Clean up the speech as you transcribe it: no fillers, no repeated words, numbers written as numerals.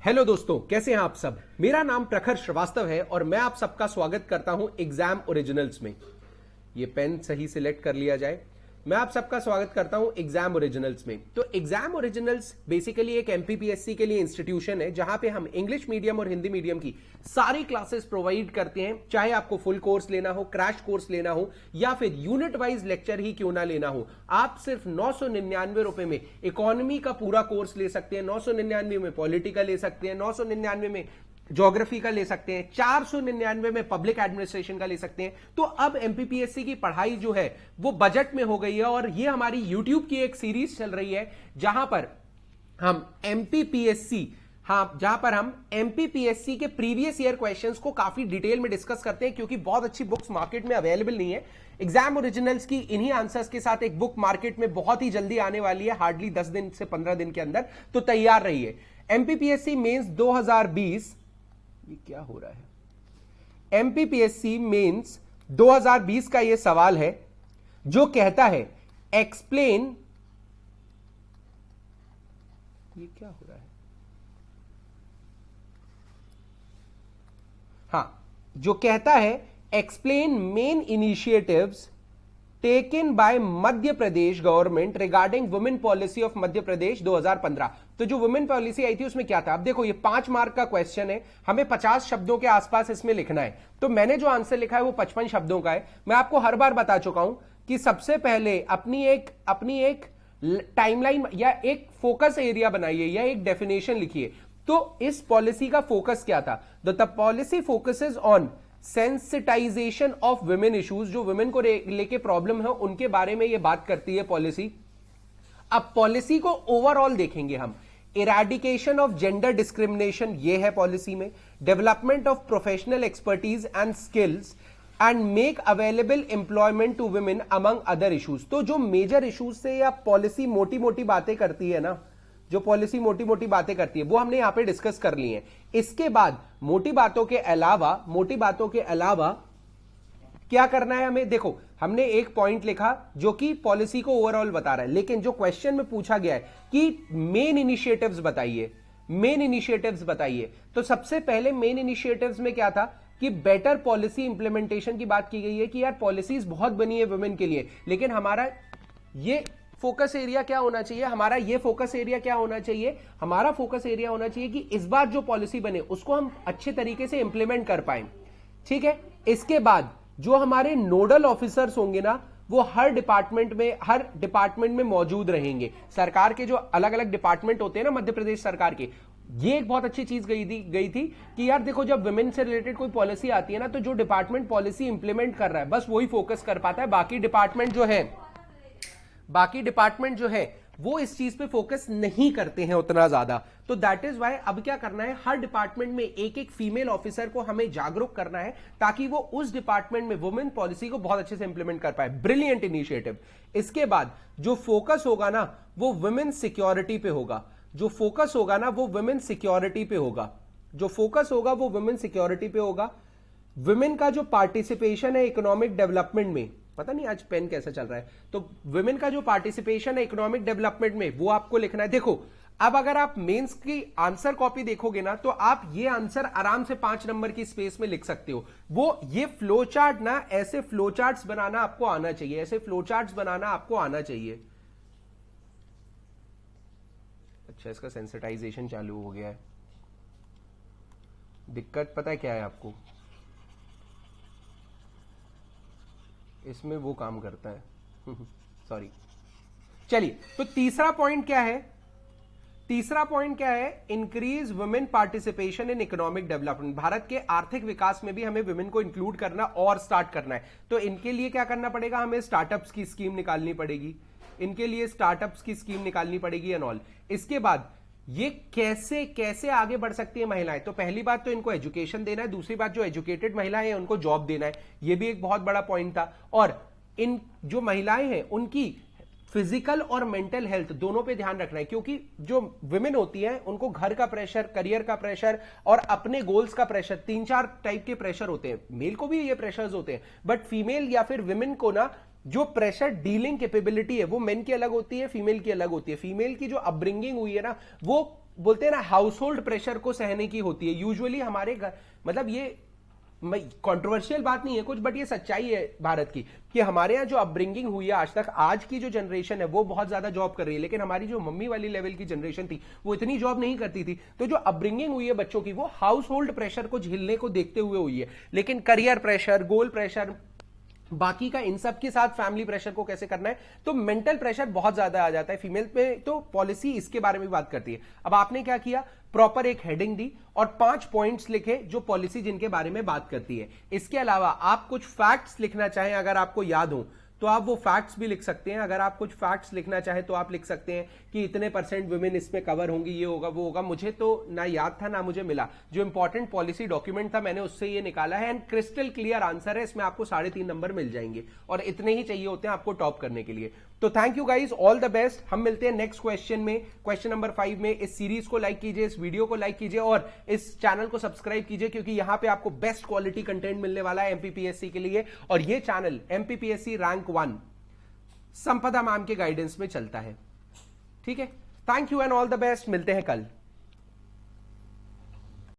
Hello दोस्तों, कैसे हैं आप सब। मेरा नाम प्रखर श्रीवास्तव है और मैं आप सबका स्वागत करता हूं एग्जाम ओरिजिनल्स में। ये पेन सही सिलेक्ट कर लिया जाए। मैं आप सबका स्वागत करता हूं एग्जाम ओरिजिनल्स में। तो एग्जाम ओरिजिनल्स बेसिकली एक एमपीपीएससी के लिए इंस्टीट्यूशन है जहां पे हम इंग्लिश मीडियम और हिंदी मीडियम की सारी क्लासेस प्रोवाइड करते हैं। चाहे आपको फुल कोर्स लेना हो, क्रैश कोर्स लेना हो या फिर यूनिट वाइज लेक्चर ही क्यों ना लेना हो, आप सिर्फ 999 रुपए में इकोनॉमी का पूरा कोर्स ले सकते हैं, 999 में पॉलिटिकल ले सकते हैं, 999 में ज्योग्राफी का ले सकते हैं, 499 में पब्लिक एडमिनिस्ट्रेशन का ले सकते हैं। तो अब एमपीपीएससी की पढ़ाई जो है वो बजट में हो गई है और ये हमारी यूट्यूब की एक सीरीज चल रही है जहां पर हम एमपीपीएससी के प्रीवियस ईयर क्वेश्चंस को काफी डिटेल में डिस्कस करते हैं, क्योंकि बहुत अच्छी बुक्स मार्केट में अवेलेबल नहीं है। एग्जाम ओरिजिनल्स की इन्हीं आंसर्स के साथ एक बुक मार्केट में बहुत ही जल्दी आने वाली है, हार्डली 10 दिन से 15 दिन के अंदर। तो तैयार रहिए। एमपीपीएससी मेंस 2020, ये क्या हो रहा है। एमपीपीएससी मेंस 2020 का यह सवाल है जो कहता है एक्सप्लेन, ये क्या हो रहा है। हां, जो कहता है explain main initiatives taken by Madhya Pradesh government regarding women policy of Madhya Pradesh 2015। तो जो वुमेन पॉलिसी आई थी उसमें क्या था। अब देखो, ये 5 मार्क का क्वेश्चन है, हमें 50 शब्दों के आसपास इसमें लिखना है। तो मैंने जो आंसर लिखा है वो 55 शब्दों का है। मैं आपको हर बार बता चुका हूं कि सबसे पहले अपनी एक टाइमलाइन या एक फोकस एरिया बनाइए या एक डेफिनेशन लिखिए। तो इस पॉलिसी का फोकस क्या था। The policy focuses on sensitization of women issues, जो वुमेन को लेके प्रॉब्लम है उनके बारे में ये बात करती है पॉलिसी। अब पॉलिसी को ओवरऑल देखेंगे हम। इरेडिकेशन ऑफ जेंडर डिस्क्रिमिनेशन, ये है पॉलिसी में। Development of professional expertise and skills and make available employment to women among other issues. तो जो मेजर इश्यूज से या पॉलिसी मोटी मोटी बातें करती है ना, जो पॉलिसी मोटी मोटी बातें करती है वो हमने यहां पे डिस्कस कर ली है। इसके बाद मोटी बातों के अलावा क्या करना है हमें। देखो, हमने एक पॉइंट लिखा जो कि पॉलिसी को ओवरऑल बता रहा है, लेकिन जो क्वेश्चन में पूछा गया है कि मेन इनिशिएटिव्स बताइए। तो सबसे पहले मेन इनिशिएटिव्स में क्या था कि बेटर पॉलिसी इंप्लीमेंटेशन की बात की गई है कि यार पॉलिसीज बहुत बनी है वुमेन के लिए, लेकिन हमारा ये फोकस एरिया क्या होना चाहिए। हमारा फोकस एरिया होना चाहिए कि इस बार जो पॉलिसी बने उसको हम अच्छे तरीके से इंप्लीमेंट कर पाए। ठीक है। इसके बाद जो हमारे नोडल ऑफिसर्स होंगे ना, वो हर डिपार्टमेंट में मौजूद रहेंगे। सरकार के जो अलग अलग डिपार्टमेंट होते हैं ना मध्य प्रदेश सरकार के, ये एक बहुत अच्छी चीज गई थी कि यार देखो, जब वुमेन से रिलेटेड कोई पॉलिसी आती है ना, तो जो डिपार्टमेंट पॉलिसी इंप्लीमेंट कर रहा है बस वही फोकस कर पाता है। बाकी डिपार्टमेंट जो है वो इस चीज पे फोकस नहीं करते हैं उतना ज्यादा। तो दैट इज वाई अब क्या करना है, हर डिपार्टमेंट में एक एक फीमेल ऑफिसर को हमें जागरूक करना है ताकि वो उस डिपार्टमेंट में वुमेन पॉलिसी को बहुत अच्छे से इंप्लीमेंट कर पाए। Brilliant initiative. इसके बाद जो फोकस होगा ना वो वुमेन सिक्योरिटी पे होगा। वुमेन का जो पार्टिसिपेशन है इकोनॉमिक डेवलपमेंट में, पता नहीं आज पेन कैसा चल रहा है, तो वुमेन का जो पार्टिसिपेशन है इकोनॉमिक डेवलपमेंट में वो आपको लिखना है। देखो, अब अगर आप मेंस की आंसर कॉपी देखोगे ना, तो आप ये आंसर आराम से 5 नंबर की स्पेस में लिख सकते हो। वो ये फ्लो चार्ट ना, ऐसे फ्लो चार्ट्स बनाना आपको आना चाहिए। अच्छा, इसका सेंसिटाइजेशन चालू हो गया है। दिक्कत पता है क्या है आपको, इसमें वो काम करता है सॉरी। चलिए, तो तीसरा पॉइंट क्या है, increase women participation in economic development. Bharat के आर्थिक विकास में भी हमें वुमेन को इंक्लूड करना और स्टार्ट करना है। तो इनके लिए क्या करना पड़ेगा, हमें स्टार्टअप्स की स्कीम निकालनी पड़ेगी एंड ऑल। इसके बाद ये कैसे आगे बढ़ सकती है महिलाएं। तो पहली बात तो इनको एजुकेशन देना है, दूसरी बात जो एजुकेटेड महिलाएं हैं उनको जॉब देना है। ये भी एक बहुत बड़ा पॉइंट था। और इन जो महिलाएं हैं उनकी फिजिकल और मेंटल हेल्थ दोनों पे ध्यान रखना है, क्योंकि जो विमेन होती हैं उनको घर का प्रेशर, करियर का प्रेशर और अपने गोल्स का प्रेशर, 3-4 टाइप के प्रेशर होते हैं। मेल को भी ये प्रेशर्स होते हैं, बट फीमेल या फिर विमेन को ना जो प्रेशर डीलिंग कैपेबिलिटी है वो मेन की अलग होती है, फीमेल की अलग होती है। फीमेल की जो अपब्रिंगिंग हुई है ना, वो बोलते हैं ना हाउस होल्ड प्रेशर को सहने की होती है यूजुअली हमारे घर, मतलब ये कंट्रोवर्शियल बात नहीं है कुछ, बट ये सच्चाई है भारत की कि हमारे यहाँ जो अपब्रिंगिंग हुई है आज तक, आज की जो जनरेशन है वो बहुत ज्यादा जॉब कर रही है, लेकिन हमारी जो मम्मी वाली लेवल की जनरेशन थी वो इतनी जॉब नहीं करती थी। तो जो अपब्रिंगिंग हुई है बच्चों की वो हाउस होल्ड प्रेशर को झेलने को देखते हुए हुई है, लेकिन करियर प्रेशर, गोल प्रेशर, बाकी का इन सब के साथ फैमिली प्रेशर को कैसे करना है, तो मेंटल प्रेशर बहुत ज्यादा आ जाता है फीमेल पे। तो पॉलिसी इसके बारे में बात करती है। अब आपने क्या किया, प्रॉपर एक हेडिंग दी और 5 पॉइंट्स लिखे जो पॉलिसी जिनके बारे में बात करती है। इसके अलावा आप कुछ फैक्ट्स लिखना चाहें अगर आपको याद हो तो आप वो फैक्ट्स भी लिख सकते हैं। अगर आप कुछ फैक्ट्स लिखना चाहें तो आप लिख सकते हैं कि इतने % वुमेन इसमें कवर होंगी, ये होगा वो होगा। मुझे तो ना याद था ना मुझे मिला, जो इंपॉर्टेंट पॉलिसी डॉक्यूमेंट था मैंने उससे ये निकाला है, एंड क्रिस्टल क्लियर आंसर है, इसमें आपको 3.5 नंबर मिल जाएंगे और इतने ही चाहिए होते हैं आपको टॉप करने के लिए। तो thank you guys, all the best. हम मिलते हैं नेक्स्ट क्वेश्चन में, क्वेश्चन नंबर 5 में। इस सीरीज को लाइक कीजिए, इस वीडियो को लाइक कीजिए और इस चैनल को सब्सक्राइब कीजिए, क्योंकि यहां पे आपको बेस्ट क्वालिटी कंटेंट मिलने वाला है एमपीपीएससी के लिए। और ये चैनल एमपीपीएससी रैंक 1 संपदा मैम के गाइडेंस में चलता है। ठीक है, thank you and all the best, मिलते हैं कल।